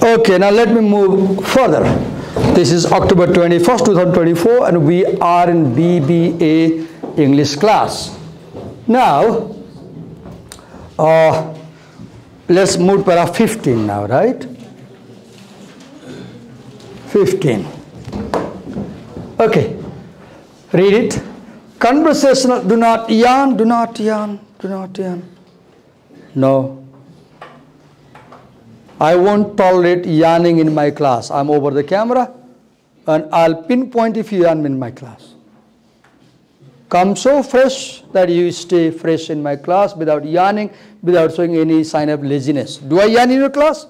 Okay, now let me move further. This is October 21st, 2024, and we are in BBA English class. Now, let's move to paragraph 15 now, right? 15. Okay, read it. Conversational, do not yawn, do not yawn, do not yawn. No. I won't tolerate yawning in my class. I'm over the camera and I'll pinpoint if you yawn in my class. Come so fresh that you stay fresh in my class without yawning, without showing any sign of laziness. Do I yawn in your class?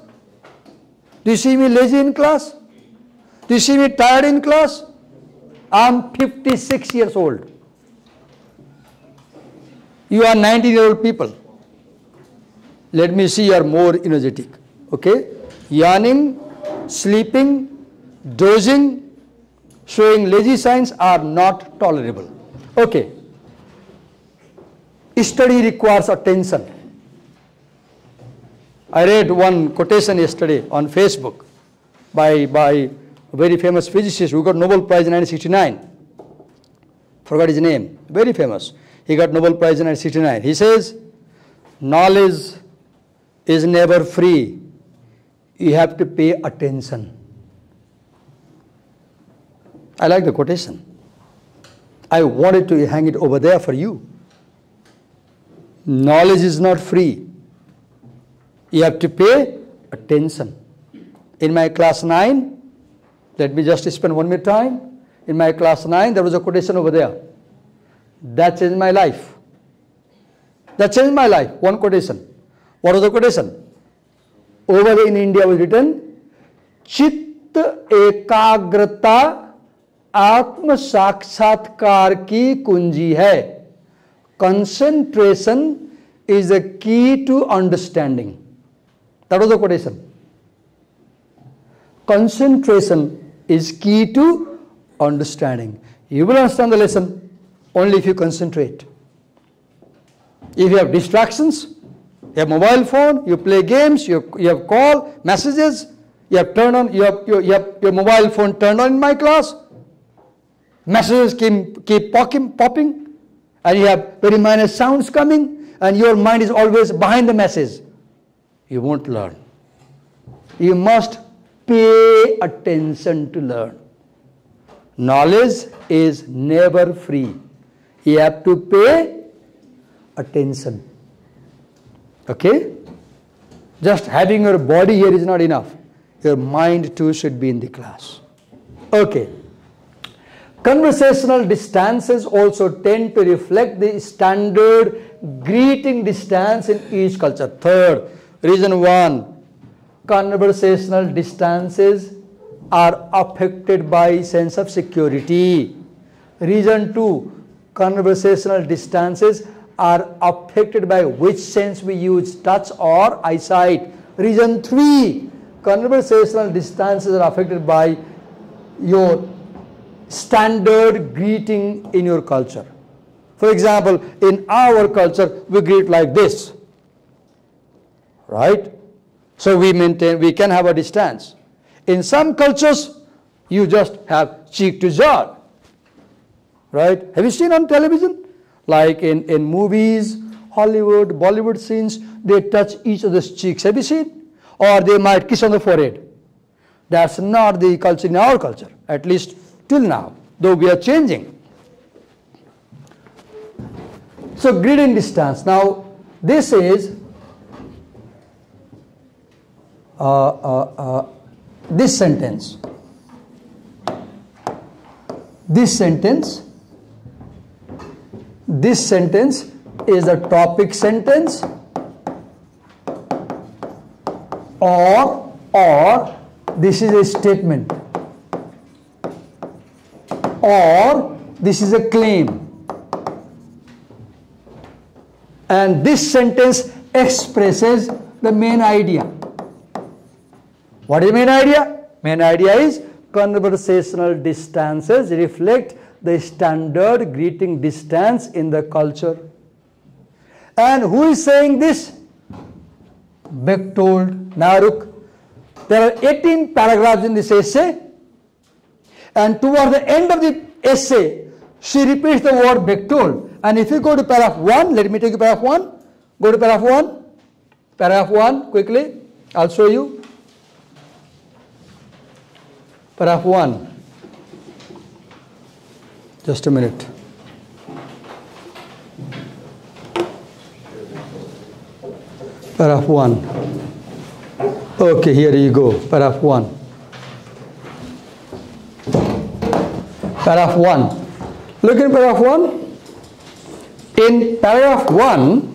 Do you see me lazy in class? Do you see me tired in class? I'm 56 years old. You are 19-year-old people. Let me see you are more energetic. Okay? Yawning, sleeping, dozing, showing lazy signs are not tolerable. Okay. Study requires attention. I read one quotation yesterday on Facebook by a very famous physicist who got Nobel Prize in 1969. Forgot his name. Very famous. He got Nobel Prize in 1969. He says, knowledge is never free. You have to pay attention. I like the quotation. I wanted to hang it over there for you. Knowledge is not free. You have to pay attention. In my class 9, let me just spend 1 minute time. In my class 9, there was a quotation over there. That changed my life. That changed my life. One quotation. What was the quotation? Over there in India was written, Chitta ekagrata atma sakshatkar ki kunji hai. Concentration is the key to understanding. That was the quotation. Concentration is key to understanding. You will understand the lesson only if you concentrate. If you have distractions, you have mobile phone, you play games, you have call, messages, you have turned on, you have your mobile phone turned on in my class, messages keep popping, and you have very minor sounds coming, and your mind is always behind the message. You won't learn. You must pay attention to learn. Knowledge is never free. You have to pay attention. Okay? Just having your body here is not enough. Your mind too should be in the class. Okay. Conversational distances also tend to reflect the standard greeting distance in each culture. Third, reason 1, conversational distances are affected by sense of security. Reason 2, conversational distances are affected by which sense we use, touch or eyesight. Reason 3, conversational distances are affected by your standard greeting in your culture. For example, in our culture, we greet like this, right? So we can have a distance. In some cultures, you just have cheek to jaw, right? Have you seen on television? Like in movies, Hollywood, Bollywood scenes, they touch each other's cheeks. Have you seen? Or they might kiss on the forehead. That's not the culture in our culture, at least till now, though we are changing. So greeting distance. Now, this is this sentence. This sentence is a topic sentence or this is a statement or this is a claim. And this sentence expresses the main idea. What is the main idea? Main idea is conversational distances reflect the standard greeting distance in the culture. And who is saying this? Beck told Naruk, There are 18 paragraphs in this essay, and toward the end of the essay, she repeats the word Bechtold. And if you go to paragraph 1, let me take you paragraph 1. Go to paragraph 1. Paragraph 1, quickly. I'll show you. Paragraph 1. Just a minute. Paragraph 1. Okay, here you go. Paragraph 1. Paragraph 1. Look in paragraph 1. In paragraph 1,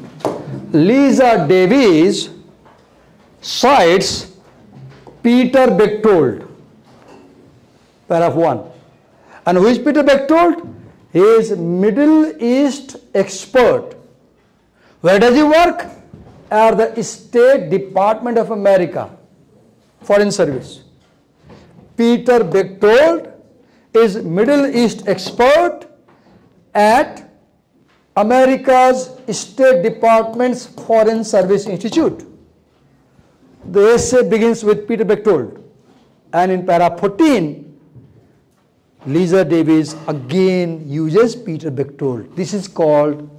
Lisa Davies cites Peter Bechtold. Paragraph 1. And who is Peter Bechtold? He is Middle East expert. Where does he work? At the State Department of America, Foreign Service. Peter Bechtold is Middle East expert at America's State Department's Foreign Service Institute. The essay begins with Peter Bechtold, and in paragraph 14, Lisa Davies again uses Peter Bechtold. This is called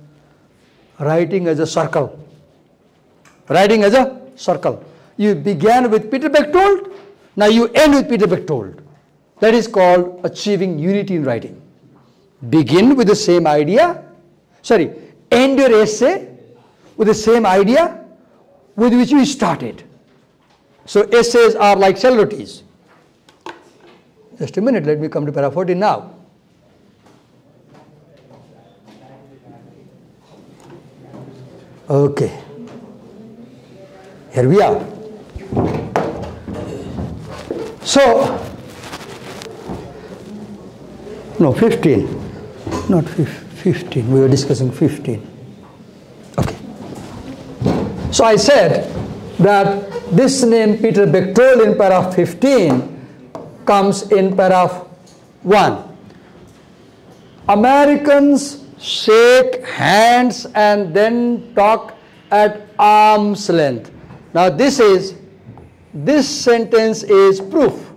writing as a circle. Writing as a circle. You began with Peter Bechtold, now you end with Peter Bechtold. That is called achieving unity in writing. Begin with the same idea, end your essay with the same idea with which you started. So essays are like celebrities. Just a minute, let me come to paragraph 14 now. Okay. Here we are. So, no, 15. Not 15. We were discussing 15. Okay. So I said that this name Peter Bechtold in paragraph 15 comes in paragraph 1. Americans shake hands and then talk at arm's length. Now this sentence is proof.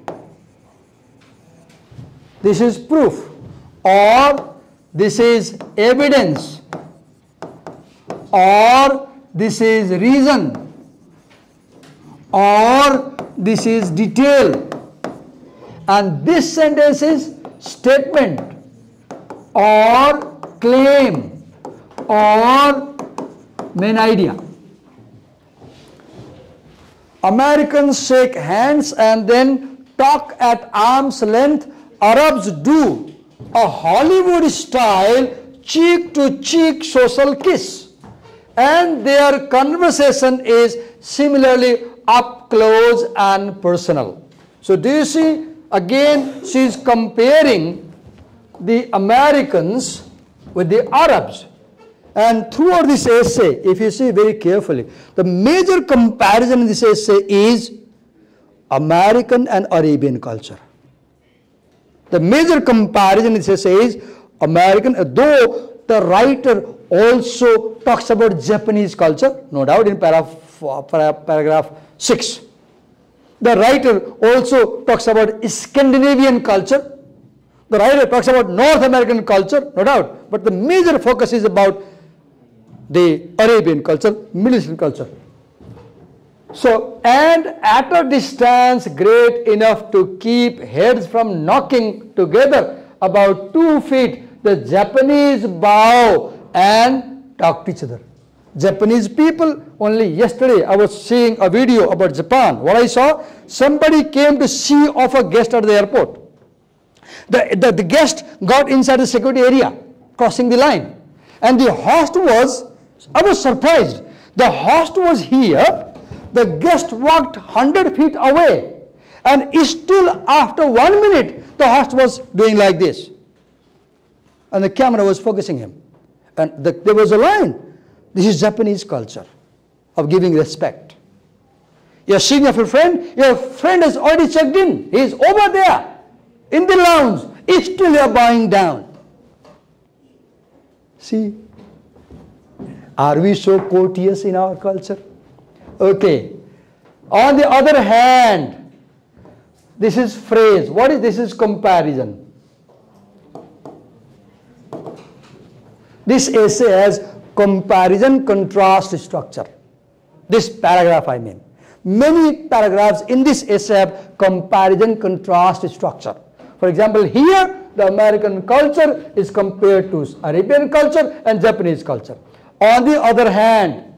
This is proof, or this is evidence, or this is reason, or this is detail. And this sentence is statement or claim or main idea. Americans shake hands and then talk at arm's length. Arabs do a Hollywood style cheek to cheek social kiss, and their conversation is similarly up close and personal. So do you see, again she is comparing the Americans with the Arabs. And throughout this essay, if you see very carefully, the major comparison in this essay is American and Arabian culture. The major comparison in this essay is American, though the writer also talks about Japanese culture, no doubt, in paragraph 6. The writer also talks about Scandinavian culture. The writer talks about North American culture, no doubt, but the major focus is about the Arabian culture, Middle Eastern culture. So, and at a distance great enough to keep heads from knocking together about 2 feet, the Japanese bow and talk to each other. Japanese people, only yesterday I was seeing a video about Japan. What I saw, somebody came to see off a guest at the airport. The guest got inside the security area, crossing the line. And the host was, I was surprised. The host was here, the guest walked 100 feet away. And still after 1 minute, the host was doing like this. And the camera was focusing him. And there was a line. This is Japanese culture of giving respect. You're seeing your friend has already checked in. He is over there in the lounge. Still you're bowing down. See, are we so courteous in our culture? Okay. On the other hand, This is phrase. What is this? Is comparison. This essay has comparison contrast structure. This paragraph I mean. Many paragraphs in this essay have comparison contrast structure. For example, here the American culture is compared to Arabian culture and Japanese culture. On the other hand,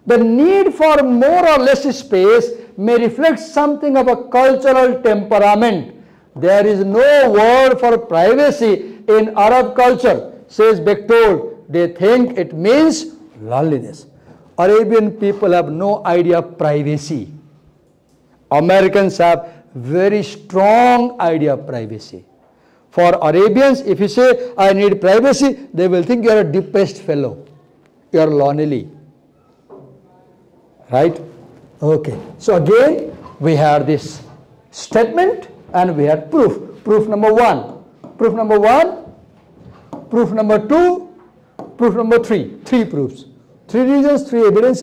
the need for more or less space may reflect something of a cultural temperament. There is no word for privacy in Arab culture, says Bechtold. They think it means loneliness. Arabian people have no idea of privacy. Americans have very strong idea of privacy. For Arabians, if you say, I need privacy, they will think you are a depressed fellow. You are lonely. Right? Okay. So again, we have this statement and we have proof. Proof number 1. Proof number 1. Proof number 2. Proof number 3. 3 proofs. 3 reasons, 3 evidence.